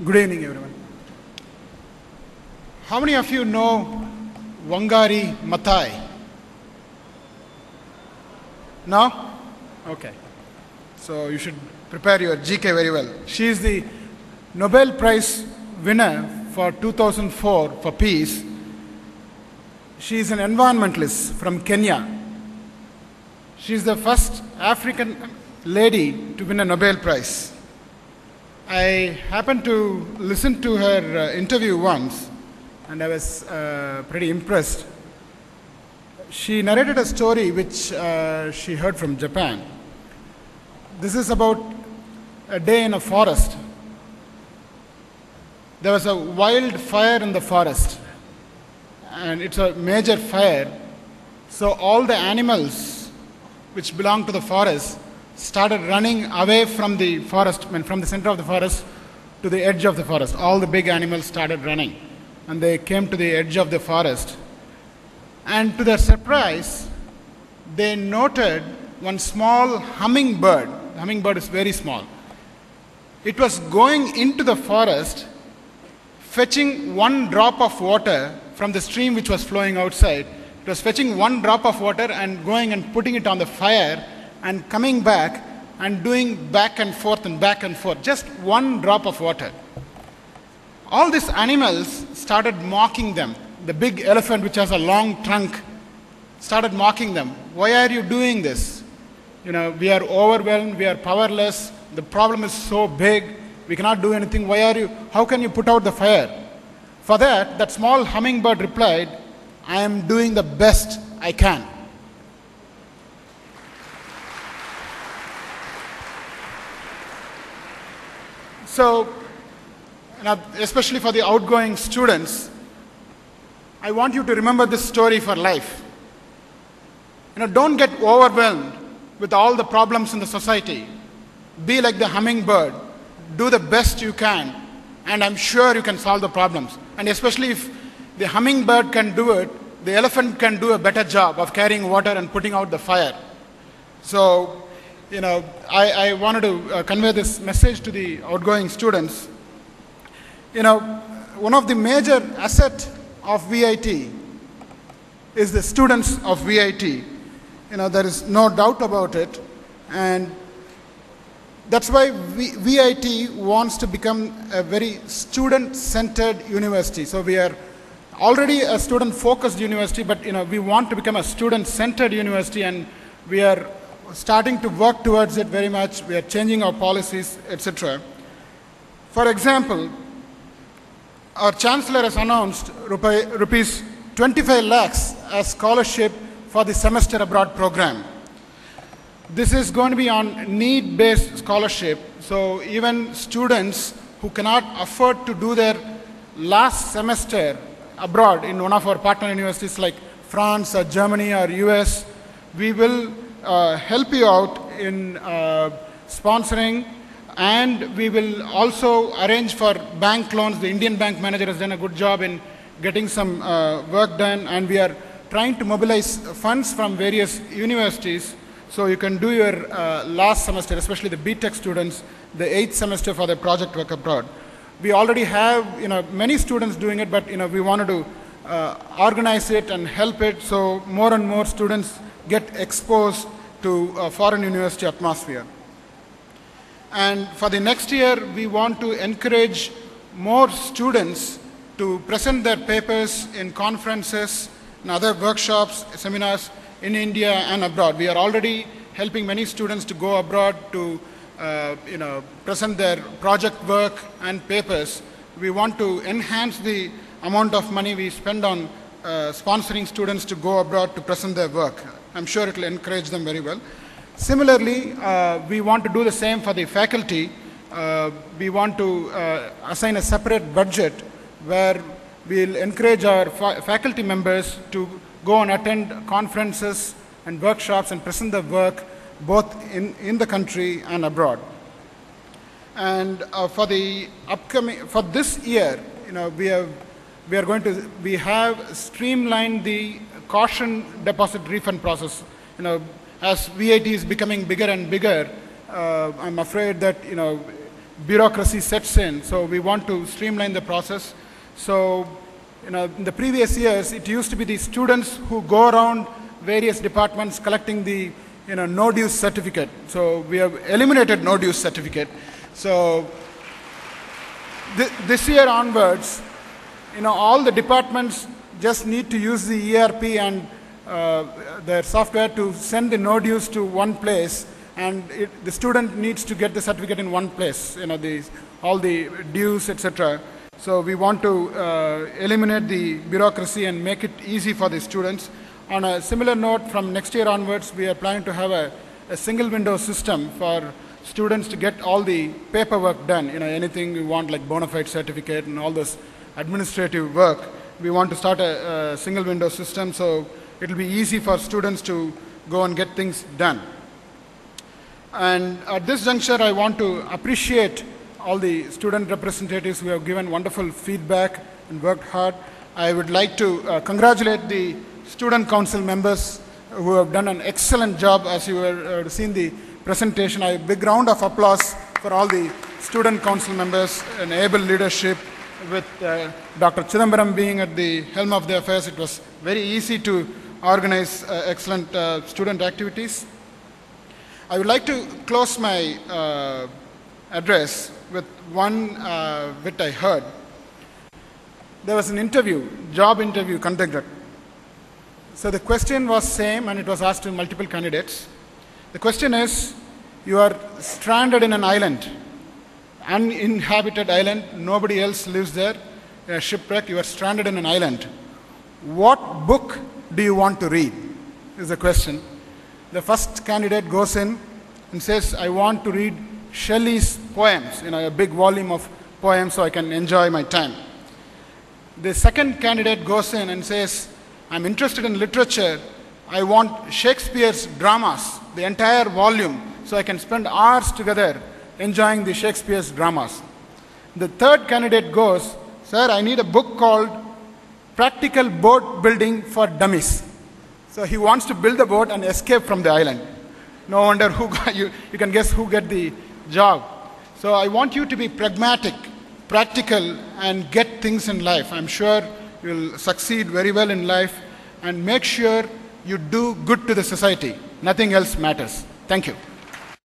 Good evening, everyone. How many of you know Wangari Maathai? No? Okay. So you should prepare your GK very well. She is the Nobel Prize winner for 2004 for peace. She is an environmentalist from Kenya. She is the first African lady to win a Nobel Prize. I happened to listen to her interview once, and I was pretty impressed. She narrated a story which she heard from Japan. This is about a day in a forest. There was a wild fire in the forest, and it's a major fire. So all the animals which belong to the forest started running away from the forest, from the center of the forest to the edge of the forest. All the big animals started running, and they came to the edge of the forest. And to their surprise, they noted one small hummingbird. The hummingbird is very small. It was going into the forest, fetching one drop of water from the stream which was flowing outside. It was fetching one drop of water and going and putting it on the fire, and coming back and doing back and forth, just one drop of water. All these animals started mocking them. The big elephant, which has a long trunk, started mocking them. Why are you doing this? We are overwhelmed, we are powerless, the problem is so big, we cannot do anything. How can you put out the fire? For that small hummingbird replied, I am doing the best I can. So, especially for the outgoing students, I want you to remember this story for life. Don't get overwhelmed with all the problems in the society. Be like the hummingbird. Do the best you can, and I'm sure you can solve the problems. And especially if the hummingbird can do it, the elephant can do a better job of carrying water and putting out the fire. So, I wanted to convey this message to the outgoing students. One of the major assets of VIT is the students of VIT. There is no doubt about it. And that's why VIT wants to become a very student-centered university. So we are already a student-focused university, but we want to become a student-centered university, and we are starting to work towards it very much. We are changing our policies, etc. For example, our Chancellor has announced rupees 25 lakhs as scholarship for the semester abroad program. This is going to be on need-based scholarship, so even students who cannot afford to do their last semester abroad in one of our partner universities like France or Germany or US, we will help you out in sponsoring, and we will also arrange for bank loans. The Indian bank manager has done a good job in getting some work done, and we are trying to mobilize funds from various universities so you can do your last semester, especially the BTech students, the 8th semester for their project work abroad. We already have many students doing it, but we wanted to organize it and help it so more and more students get exposed to a foreign university atmosphere. And for the next year, we want to encourage more students to present their papers in conferences and other workshops, seminars in India and abroad. We are already helping many students to go abroad to present their project work and papers. We want to enhance the amount of money we spend on sponsoring students to go abroad to present their work. I'm sure it will encourage them very well. Similarly, we want to do the same for the faculty. We want to assign a separate budget where we'll encourage our faculty members to go and attend conferences and workshops and present their work both in the country and abroad. And for this year, we have streamlined the caution deposit refund process. As VIT is becoming bigger and bigger, I'm afraid that bureaucracy sets in. So we want to streamline the process. So, in the previous years, it used to be the students who go around various departments collecting the, no dues certificate. So we have eliminated no dues certificate. So this year onwards, all the departments just need to use the ERP and their software to send the no dues to one place, and the student needs to get the certificate in one place, all the dues, etc. So we want to eliminate the bureaucracy and make it easy for the students. On a similar note, from next year onwards, we are planning to have a single window system for students to get all the paperwork done, anything we want, like bona fide certificate and all this administrative work. We want to start a single window system, so it will be easy for students to go and get things done. And at this juncture, I want to appreciate all the student representatives who have given wonderful feedback and worked hard. I would like to congratulate the student council members who have done an excellent job. As you have seen the presentation, a big round of applause for all the student council members and able leadership. With Dr. Chidambaram being at the helm of the affairs, it was very easy to organize excellent student activities. I would like to close my address with one bit I heard. There was an interview, job interview conducted. So the question was same, and it was asked to multiple candidates. The question is, you are stranded in an island, uninhabited island, nobody else lives there, a shipwreck, you are stranded in an island. What book do you want to read? Is the question. The first candidate goes in and says, I want to read Shelley's poems, a big volume of poems so I can enjoy my time. The second candidate goes in and says, I'm interested in literature, I want Shakespeare's dramas, the entire volume, so I can spend hours together enjoying the Shakespeare's dramas. The third candidate goes, sir, I need a book called Practical Boat Building for Dummies. So he wants to build a boat and escape from the island. No wonder you can guess who get the job. So I want you to be pragmatic, practical, and get things in life. I'm sure you'll succeed very well in life, and make sure you do good to the society. Nothing else matters. Thank you.